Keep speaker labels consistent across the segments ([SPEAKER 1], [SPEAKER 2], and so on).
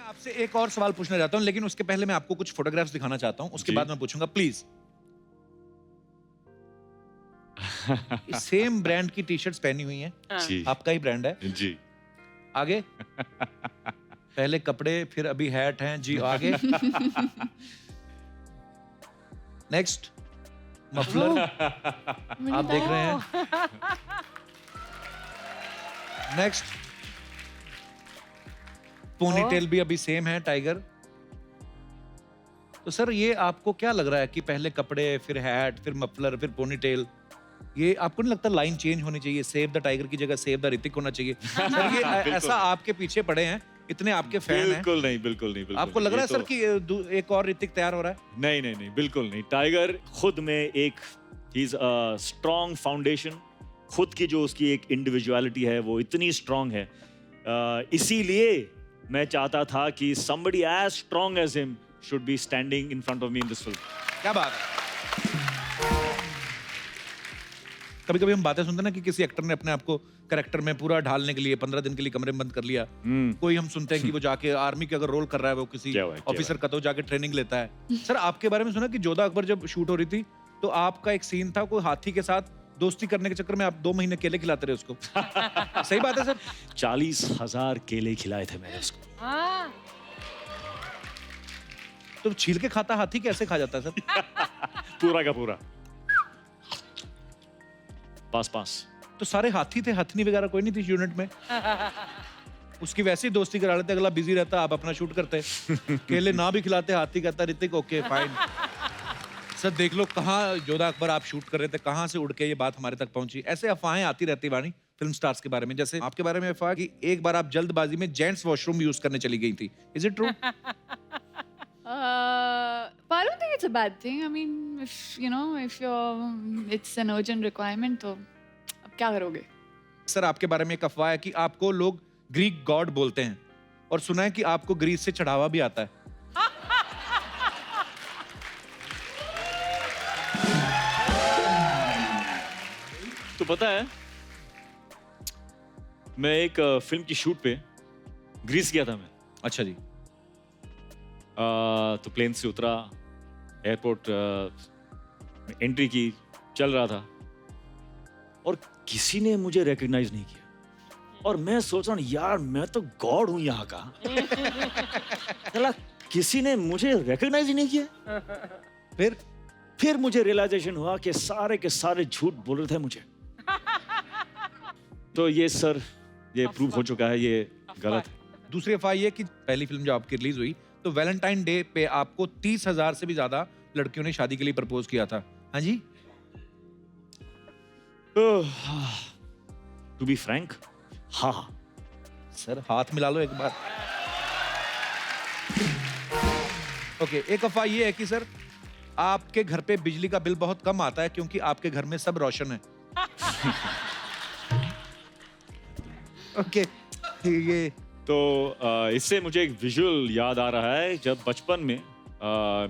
[SPEAKER 1] आपसे एक और सवाल पूछना चाहता हूँ, लेकिन उसके पहले मैं आपको कुछ फोटोग्राफ्स दिखाना चाहता हूँ, उसके बाद मैं पूछूंगा प्लीज। सेम ब्रांड की टी शर्ट्स पहनी हुई हैं,
[SPEAKER 2] जी
[SPEAKER 1] आपका ही ब्रांड है
[SPEAKER 2] जी।
[SPEAKER 1] आगे। पहले कपड़े, फिर अभी हैट हैं जी, आगे। नेक्स्ट मफलर आप देख रहे हैं। नेक्स्ट पोनीटेल भी अभी सेम है, टाइगर। तो सर ये आपको क्या लग रहा है कि पहले कपड़े, फिर हैट, फिर मफलर, फिर पोनीटेल, ये आपको नहीं लगता लाइन चेंज होनी चाहिए? सेव द टाइगर की जगह सेव द ऋतिक होना चाहिए। सर ये ऐसा आपके पीछे पड़े हैं, इतने आपके फैन हैं।
[SPEAKER 2] बिल्कुल नहीं, बिल्कुल नहीं, बिल्कुल
[SPEAKER 1] आपको
[SPEAKER 2] नहीं।
[SPEAKER 1] लग रहा है
[SPEAKER 2] ये
[SPEAKER 1] सर कि एक और ऋतिक तैयार हो रहा है?
[SPEAKER 2] नहीं नहीं नहीं, बिल्कुल नहीं। टाइगर खुद में एक स्ट्रॉन्ग फाउंडेशन, खुद की जो उसकी एक इंडिविजुअलिटी है वो इतनी स्ट्रॉन्ग है। इसीलिए मैं चाहता था कि somebody as strong as him should be standing in front of me in this film.
[SPEAKER 1] क्या बात है। कभी कभी हम बातें सुनते हैं ना कि किसी एक्टर ने अपने आप को कैरेक्टर में पूरा ढालने के लिए 15 दिन के लिए कमरे में बंद कर लिया। कोई हम सुनते हैं कि वो जाके आर्मी के अगर रोल कर रहा है, वो किसी
[SPEAKER 2] क्या हुआ, क्या
[SPEAKER 1] ऑफिसर का तो जाके ट्रेनिंग लेता है। सर आपके बारे में सुना कि जोधा अकबर जब शूट हो रही थी तो आपका एक सीन था, कोई हाथी के साथ दोस्ती करने के चक्कर में आप 2 महीने केले खिलाते रहे उसको। सही बात है सर?
[SPEAKER 2] 40,000 केले खिलाए थे मैंने उसको।
[SPEAKER 1] तो छील के खाता हाथी कैसे खा जाता है सर?
[SPEAKER 2] पूरा का पूरा। पास
[SPEAKER 1] तो सारे हाथी थे, हथनी वगैरह कोई नहीं थी यूनिट में? उसकी वैसी दोस्ती करा लेते, अगला बिजी रहता, आप अपना शूट करते। केले ना भी खिलाते, हाथी कहता ऋतिक ओके फाइन। सर देख लो कहाँ जोधा अकबर आप शूट कर रहे थे, कहाँ से उड़ के ये बात हमारे तक पहुंची। ऐसे अफवाहें आती रहती वाणी फिल्म स्टार्स के बारे में, जैसे आपके बारे में अफवाह कि एक बार आप जल्दबाजी में जेंट्स वॉशरूम यूज करने चली गई थी। Is it true?
[SPEAKER 3] But I don't think it's a bad thing. I mean, if it's an urgent requirement, तो अब क्या करोगे?
[SPEAKER 1] सर आपके बारे में एक अफवाह है कि आपको लोग ग्रीक गॉड बोलते हैं, और सुना है कि आपको ग्रीस से चढ़ावा भी आता है।
[SPEAKER 2] तो पता है, मैं एक फिल्म की शूट पे ग्रीस गया था मैं।
[SPEAKER 1] अच्छा जी।
[SPEAKER 2] तो प्लेन से उतरा, एयरपोर्ट एंट्री की, चल रहा था और किसी ने मुझे रिकॉग्नाइज नहीं किया। और मैं सोच रहा हूँ यार मैं तो गॉड हूं यहाँ का। चला, किसी ने मुझे रिकॉग्नाइज ही नहीं किया। फिर मुझे रियलाइजेशन हुआ कि सारे के सारे झूठ बोल रहे थे मुझे। तो ये सर, ये प्रूव हो चुका है, ये गलत है।
[SPEAKER 1] दूसरी अफवाह ये कि पहली फिल्म जब आपकी रिलीज हुई तो वैलेंटाइन डे पे आपको 30,000 से भी ज्यादा लड़कियों ने शादी के लिए प्रपोज किया था। हाँ जी।
[SPEAKER 2] टू बी फ्रैंक, हाँ।
[SPEAKER 1] सर हाथ मिला लो एक बार। ओके, एक अफवाह ये है कि सर आपके घर पे बिजली का बिल बहुत कम आता है क्योंकि आपके घर में सब रोशन है। ओके, ये
[SPEAKER 2] तो इससे मुझे एक विजुअल याद आ रहा है। जब बचपन में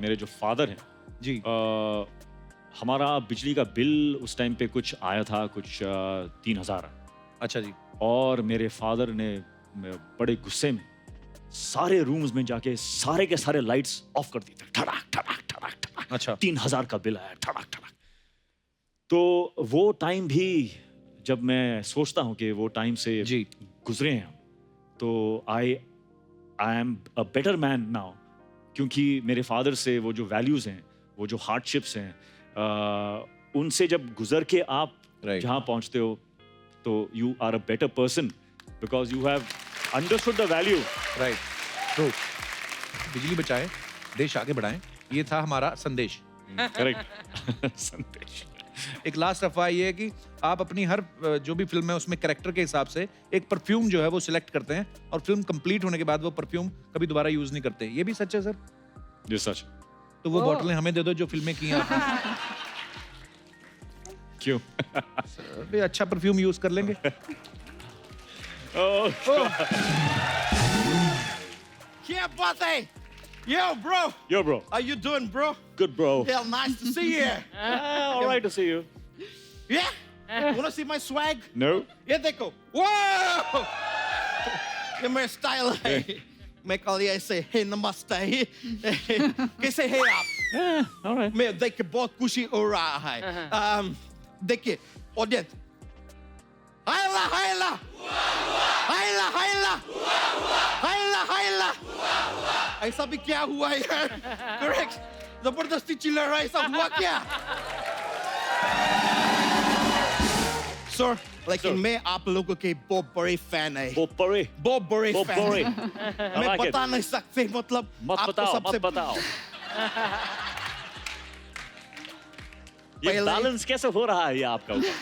[SPEAKER 2] मेरे जो फादर हैं
[SPEAKER 1] जी,
[SPEAKER 2] हमारा बिजली का बिल उस टाइम पे कुछ आया था, कुछ 3,000।
[SPEAKER 1] अच्छा जी।
[SPEAKER 2] और मेरे फादर ने बड़े गुस्से में सारे रूम्स में जाके सारे के सारे लाइट्स ऑफ कर दी थे। ठड़ाक ठड़ाक ठड़ाक ठड़ाक।
[SPEAKER 1] अच्छा।
[SPEAKER 2] 3,000 का बिल आया, ठड़ाक ठड़ाक। तो वो टाइम भी जब मैं सोचता हूँ कि वो टाइम से
[SPEAKER 1] जी
[SPEAKER 2] गुजरे हैं, तो I am a better man now, क्योंकि मेरे फादर से वो जो वैल्यूज हैं, वो जो हार्डशिप्स हैं, उनसे जब गुजर के आप जहाँ पहुँचते हो तो you are a better person because you have understood the value.
[SPEAKER 1] Right, true. बिजली बचाएं, देश आगे बढ़ाएं, ये था हमारा संदेश।
[SPEAKER 2] करेक्ट। संदेश।
[SPEAKER 1] एक लास्ट अफवाह ये है कि आप अपनी हर जो भी फिल्म है उसमें कैरेक्टर के हिसाब से एक परफ्यूम जो है वो सिलेक्ट करते हैं, और फिल्म कंप्लीट होने के बाद वो परफ्यूम कभी दोबारा यूज नहीं करते। ये भी सच है सर?
[SPEAKER 2] ये सच।
[SPEAKER 1] तो वो बॉटलें हमें दे दो जो फिल्में की हैं आपने।
[SPEAKER 2] क्यों?
[SPEAKER 1] भी अच्छा परफ्यूम यूज कर लेंगे।
[SPEAKER 4] Yeah, Bate! Yo, bro!
[SPEAKER 2] Yo, bro.
[SPEAKER 4] How you doing, bro?
[SPEAKER 2] Good, bro.
[SPEAKER 4] Yeah, nice to see you.
[SPEAKER 2] All right to see you.
[SPEAKER 4] Yeah? Wanna see my swag?
[SPEAKER 2] No?
[SPEAKER 4] Yeah, they go. Whoa! Give me a style. मैं कल ऐसे हे नमस्ते कैसे है आप?
[SPEAKER 2] Yeah, all right.
[SPEAKER 4] मैं देख के बहुत खुशी हो रहा है। देखिए ऑडियंस, हायला हायला हायला हायला हायला हायला, ऐसा भी क्या हुआ यार? करेक्ट, जबरदस्ती चिल्ला रहा है, ऐसा हुआ क्या? सर, लेकिन
[SPEAKER 2] Sir.
[SPEAKER 4] मैं आप लोगों के बहुत बड़े फैन है,
[SPEAKER 2] Potpourri.
[SPEAKER 4] बहुत बड़े
[SPEAKER 2] Potpourri.
[SPEAKER 4] फैन।
[SPEAKER 2] I
[SPEAKER 4] मैं
[SPEAKER 2] like it.
[SPEAKER 4] बता नहीं सकते, मतलब
[SPEAKER 2] मत
[SPEAKER 4] आपको
[SPEAKER 2] बताओ,
[SPEAKER 4] सबसे
[SPEAKER 2] मत बताओ। ये
[SPEAKER 4] पहले-
[SPEAKER 2] बैलेंस कैसे हो रहा है ये आपका ऊपर?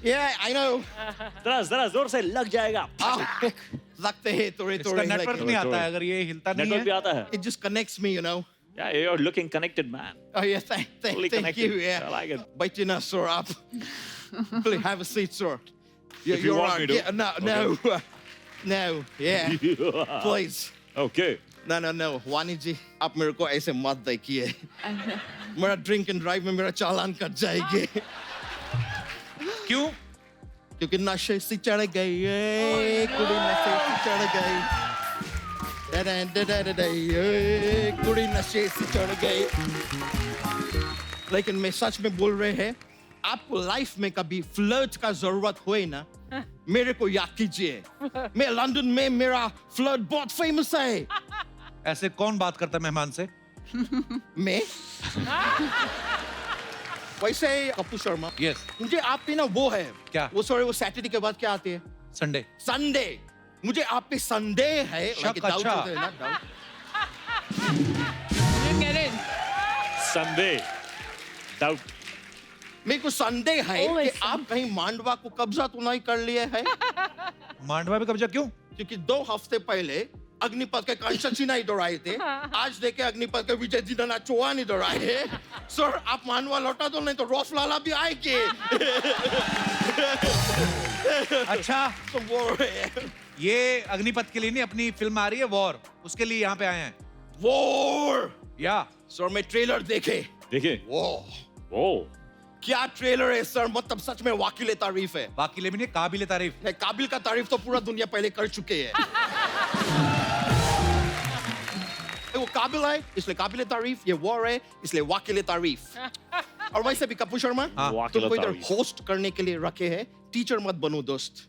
[SPEAKER 4] Yeah, I know.
[SPEAKER 2] जरा जोर से लग जाएगा।
[SPEAKER 4] लगते हैं थोड़े
[SPEAKER 1] इसका
[SPEAKER 4] थोड़े,
[SPEAKER 1] नेटवर्क
[SPEAKER 4] लेकिन
[SPEAKER 1] नहीं आता है, अगर ये हिलता नहीं
[SPEAKER 2] नेटवर्क भी
[SPEAKER 1] है
[SPEAKER 2] आता है।
[SPEAKER 4] it just connects me, you know.
[SPEAKER 2] Yeah, you're looking connected, man.
[SPEAKER 4] Oh yeah, thank
[SPEAKER 2] Fully
[SPEAKER 4] you,
[SPEAKER 2] connected.
[SPEAKER 4] yeah.
[SPEAKER 2] I like it.
[SPEAKER 4] But you know, sir, up. Please have a seat, sir.
[SPEAKER 2] If you want me to.
[SPEAKER 4] Yeah, no, no, yeah. Please.
[SPEAKER 2] Okay.
[SPEAKER 4] No. वानी जी, आप मेरे को ऐसे मत देखिए। मेरा drink and drive में मेरा चालान कट जाएगी।
[SPEAKER 1] क्यों?
[SPEAKER 4] क्योंकि नशे से चढ़ गई, कुड़ी नशे से चढ़ गई, कुड़ी नशे से चढ़ गई। लेकिन मैं सच में बोल रहे हैं, आपको लाइफ में कभी फ्लर्ट का जरूरत हुए ना, मेरे को याद कीजिए। मैं लंदन में मेरा फ्लर्ट बहुत फेमस है।
[SPEAKER 1] ऐसे कौन बात करता है मेहमान से?
[SPEAKER 4] मैं वैसे कपूर शर्मा,
[SPEAKER 1] यस,
[SPEAKER 4] मुझे आपकी ना वो है
[SPEAKER 1] क्या?
[SPEAKER 4] वो सॉरी, वो सैटरडे के बाद क्या आती है?
[SPEAKER 1] संडे।
[SPEAKER 4] संडे। मुझे आप पे संडे है,
[SPEAKER 1] शक,
[SPEAKER 4] like doubt
[SPEAKER 1] अच्छा।
[SPEAKER 4] होता है ना, doubt।
[SPEAKER 3] You get it?
[SPEAKER 2] Sunday. Doubt.
[SPEAKER 4] मेरे को संडे है
[SPEAKER 3] Oh,
[SPEAKER 4] कि
[SPEAKER 3] ऐसा।
[SPEAKER 4] आप कहीं मांडवा को कब्जा तो नहीं कर लिए है?
[SPEAKER 1] मांडवा में कब्जा क्यों?
[SPEAKER 4] क्योंकि 2 हफ्ते पहले अग्निपथ के कंस्ट्रक्शन इधर आए थे, आज देखे अग्निपथ के विजय जिंदना चौहान इधर आए हैं। सर, आप मांडवा लौटा दो, नहीं तो रोफ लाला भी आएंगे।
[SPEAKER 1] अच्छा,
[SPEAKER 4] तो वो है।
[SPEAKER 1] ये अग्निपथ के लिए नहीं, अपनी फिल्म आ रही है वॉर, उसके लिए यहाँ पे आए हैं।
[SPEAKER 4] वॉर।
[SPEAKER 1] या
[SPEAKER 4] सर, मैं ट्रेलर देखे।
[SPEAKER 2] देखिए।
[SPEAKER 4] वो
[SPEAKER 2] Oh.
[SPEAKER 4] क्या ट्रेलर है सर, मतलब सच में वाकिले तारीफ है।
[SPEAKER 1] बाकी ले भी नहीं, काबिल तारीफ।
[SPEAKER 4] नहीं, काबिल का तारीफ तो पूरा दुनिया पहले कर चुके हैं। वो काबिल है इसलिए काबिल तारीफ, ये वॉर है इसलिए वाकिले तारीफ। और वैसे भी कपूर शर्मा,
[SPEAKER 1] हाँ,
[SPEAKER 2] वाकिले
[SPEAKER 4] तुमको इधर
[SPEAKER 2] तारीफ।
[SPEAKER 4] होस्ट करने के लिए रखे हैं, टीचर मत बनो दोस्त।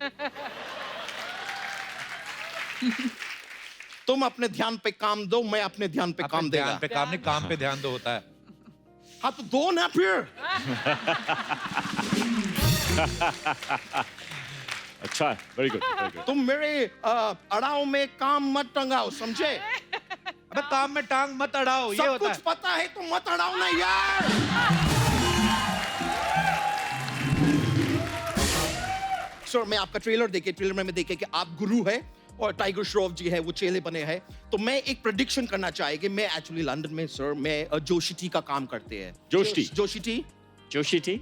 [SPEAKER 4] तुम अपने ध्यान पे काम दो, मैं अपने ध्यान पे काम
[SPEAKER 1] अपने
[SPEAKER 4] देगा।
[SPEAKER 1] ध्यान पे काम नहीं, काम पे ध्यान दो होता है।
[SPEAKER 4] हाँ तो दो ना फिर।
[SPEAKER 2] अच्छा है, वेरी गुड, वेरी गुड।
[SPEAKER 4] तुम मेरे अड़ाव में काम मत टंगाओ, समझे?
[SPEAKER 1] अबे काम में टांग मत अड़ाओ, ये
[SPEAKER 4] सब
[SPEAKER 1] होता
[SPEAKER 4] कुछ
[SPEAKER 1] है।
[SPEAKER 4] पता है तो मत अड़ाओ ना यार। सर, मैं आपका ट्रेलर देखे, ट्रेलर में देखे कि आप गुरु है और टाइगर श्रॉफ जी है वो चेले बने हैं, तो मैं एक प्रेडिक्शन करना चाहेगी। मैं एक्चुअली लंदन में सर, मैं जोशी टी का काम करते हैं।
[SPEAKER 2] जोशी?
[SPEAKER 4] जोशी टी
[SPEAKER 2] जोशी टी?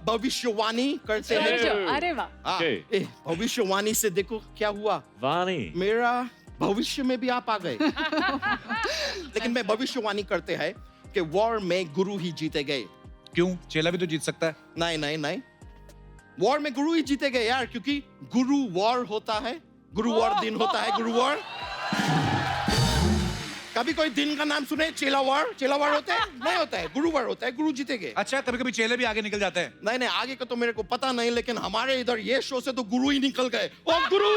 [SPEAKER 4] भविष्यवाणी करते हैं।
[SPEAKER 3] Jojo, अरे वाह।
[SPEAKER 4] हाँ,
[SPEAKER 2] Okay.
[SPEAKER 4] भविष्यवाणी से देखो क्या हुआ,
[SPEAKER 2] वाणी।
[SPEAKER 4] मेरा भविष्य में भी आप आ गए। लेकिन मैं भविष्यवाणी करते हैं कि वॉर में गुरु ही जीते गए।
[SPEAKER 1] क्यों? चेला भी तो जीत सकता है।
[SPEAKER 4] नहीं, वॉर में गुरु ही जीते गए यार, क्योंकि गुरु वॉर होता है, गुरुवार दिन होता है, गुरुवार। कभी कोई दिन का नाम सुने? चेलावार? चेलावार होता है? नहीं होता है, गुरुवार होता है, गुरु जीतेंगे।
[SPEAKER 1] अच्छा, कभी कभी चेले भी आगे निकल जाते हैं।
[SPEAKER 4] नहीं, आगे का तो मेरे को पता नहीं, लेकिन हमारे इधर ये शो से तो गुरु ही निकल गए। ओ गुरु!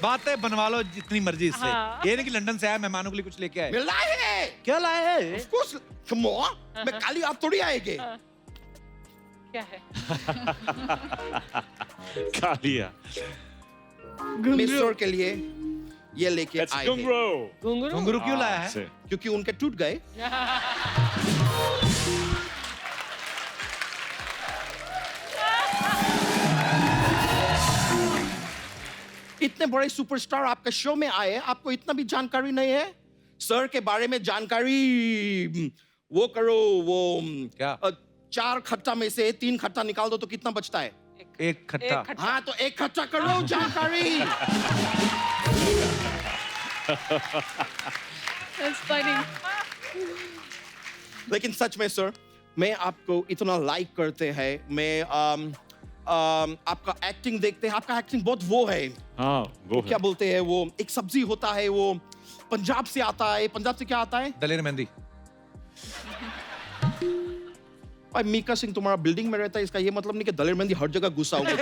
[SPEAKER 1] बातें बनवा लो जितनी मर्जी इससे।
[SPEAKER 3] हाँ।
[SPEAKER 1] ये नहीं कि लंदन से आया मेहमानों के लिए कुछ लेके आए।
[SPEAKER 4] मिला है।
[SPEAKER 1] क्या लाए हैं?
[SPEAKER 4] Of course, come on, मैं काली आप थोड़ी आएंगे।
[SPEAKER 3] क्या है?
[SPEAKER 2] खा लिया।
[SPEAKER 4] मिस्टर के लिए ये लेके
[SPEAKER 2] It's
[SPEAKER 4] आए हैं,
[SPEAKER 2] घुंगरू।
[SPEAKER 1] घुंघरू क्यों लाया है?
[SPEAKER 2] से।
[SPEAKER 4] क्योंकि उनके टूट गए। इतने बड़े सुपरस्टार आपके शो में आए, आपको इतना भी जानकारी नहीं है? सर के बारे में जानकारी वो करो, वो
[SPEAKER 1] क्या?
[SPEAKER 4] 4 खट्टा में से 3 खट्टा निकाल दो तो कितना बचता है?
[SPEAKER 1] एक खट्टा।
[SPEAKER 4] हाँ तो 1 खट्टा करो जानकारी।
[SPEAKER 3] That's funny.
[SPEAKER 4] लेकिन सच में सर, मैं आपको इतना लाइक करते हैं, मैं आपका एक्टिंग देखते हैं, आपका एक्टिंग बहुत वो है,
[SPEAKER 2] हाँ वो
[SPEAKER 4] क्या बोलते हैं वो, एक सब्जी होता है वो पंजाब से आता है, पंजाब से क्या आता है?
[SPEAKER 1] दलेर मेहंदी।
[SPEAKER 4] भाई मीका सिंह तुम्हारा बिल्डिंग में रहता है, इसका ये मतलब नहीं कि दलेर मेहंदी हर जगह घुसा होगा।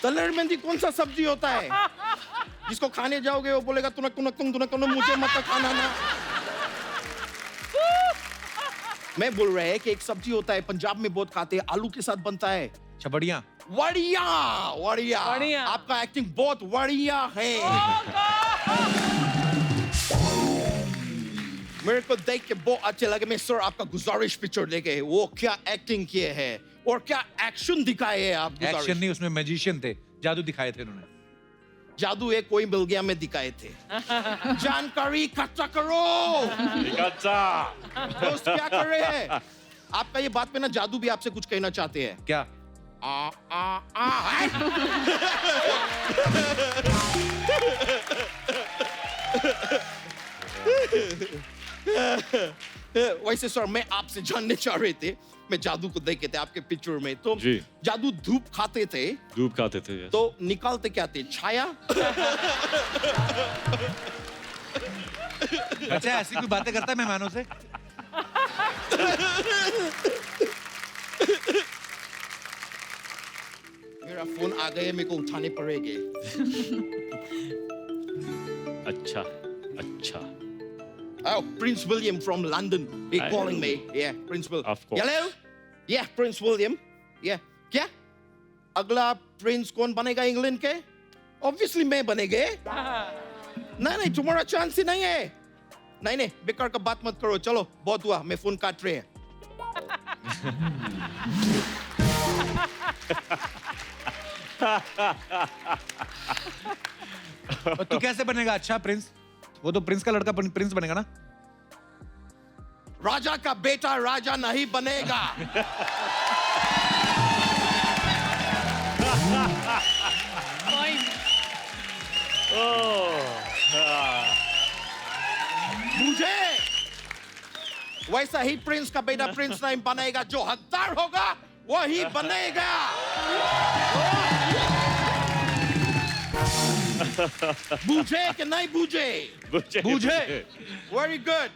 [SPEAKER 4] दलेर मेहंदी कौन सा सब्जी होता है जिसको खाने जाओगे वो बोलेगा तुनक तुनक तुम तुनक तुनक मुझे मत खाना ना। मैं बोल रहा है कि एक सब्जी होता है पंजाब में बहुत खाते हैं, आलू के साथ बनता है,
[SPEAKER 1] छबड़िया।
[SPEAKER 4] बढ़िया बढ़िया, आपका एक्टिंग बहुत बढ़िया है। मेरे को देख के बहुत अच्छे लगे। मैं सर आपका गुजारिश पिक्चर देखे, वो क्या एक्टिंग किए है और क्या एक्शन दिखाए है आप।
[SPEAKER 1] एक्शन नहीं, उसमें मैजिशियन थे, जादू दिखाए थे उन्होंने।
[SPEAKER 4] जादू एक कोई मिल गया में दिखाए थे। जानकारी इकट्ठा करो। दोस्त क्या कर रहे हैं? आपका ये बात पे ना जादू भी आपसे कुछ कहना चाहते हैं।
[SPEAKER 1] क्या?
[SPEAKER 4] आ आ आ वैसे सर मैं आपसे जानने चाह रहे थे, मैं जादू को देखे थे आपके पिक्चर में, तो
[SPEAKER 2] जी।
[SPEAKER 4] जादू धूप खाते थे,
[SPEAKER 2] धूप खाते थे yes.
[SPEAKER 4] तो निकालते क्या थे? छाया।
[SPEAKER 1] अच्छा, ऐसी कोई बातें करता है मेहमानों से?
[SPEAKER 4] मेरा फोन आ गया, मेरे को उठाने पड़ेंगे।
[SPEAKER 2] अच्छा अच्छा
[SPEAKER 4] Oh, Prince William from London. He
[SPEAKER 2] I-
[SPEAKER 4] calling me. Yeah, Prince William.
[SPEAKER 2] Of course.
[SPEAKER 4] Hello? Yeah, Prince William. Yeah. क्या? अगला प्रिंस कौन बनेगा इंग्लैंड के? Obviously मैं बनेगे। नहीं नहीं, तुम्हारा चांस ही नहीं है। नहीं नहीं, बेकार का बात मत करो, चलो बहुत हुआ, मैं फोन काट रहे हैं।
[SPEAKER 1] और तू कैसे बनेगा अच्छा प्रिंस? वो तो प्रिंस का लड़का प्रिंस बनेगा ना।
[SPEAKER 4] राजा का बेटा राजा नहीं बनेगा। मुझे वैसा ही प्रिंस का बेटा प्रिंस नहीं बनेगा, जो हकदार होगा वही बनेगा। बूझे कि नहीं बूझे?
[SPEAKER 1] बूझे।
[SPEAKER 4] Very good.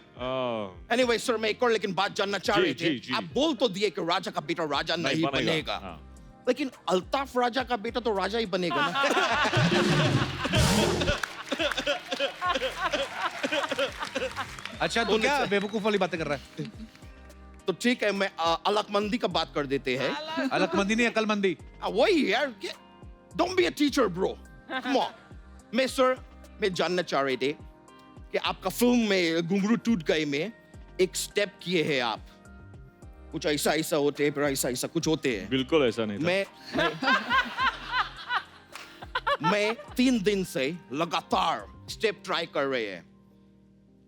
[SPEAKER 4] एनीवे सर, मैं एक और लेकिन बात जानना चाह रहे थे।
[SPEAKER 2] जी।
[SPEAKER 4] आप बोल तो दिए कि राजा का बेटा राजा नहीं बनेगा,
[SPEAKER 2] हाँ।
[SPEAKER 4] लेकिन अल्ताफ राजा का बेटा तो राजा ही बनेगा ना।
[SPEAKER 1] अच्छा, तू क्या बेवकूफ वाली बातें कर रहा है?
[SPEAKER 4] तो ठीक है, मैं अलकमंदी का बात कर देते हैं।
[SPEAKER 1] अलकमंदी नहीं, अकलमंदी।
[SPEAKER 4] वही यार, don't be a teacher bro, come on. मैं जानना चाह रहे थे कि आपका फिल्म में घुंघरू टूट गए में एक स्टेप किए हैं आप, कुछ ऐसा ऐसा होते हैं, फिर ऐसा ऐसा कुछ होते हैं।
[SPEAKER 2] बिल्कुल ऐसा नहीं था।
[SPEAKER 4] मैं 3 दिन से लगातार स्टेप ट्राई कर रहे हैं।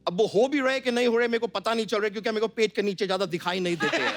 [SPEAKER 4] अब वो हो भी रहे कि नहीं हो रहे मेरे को पता नहीं चल रहा, क्योंकि मेरे को पेट के नीचे ज्यादा दिखाई नहीं देते हैं।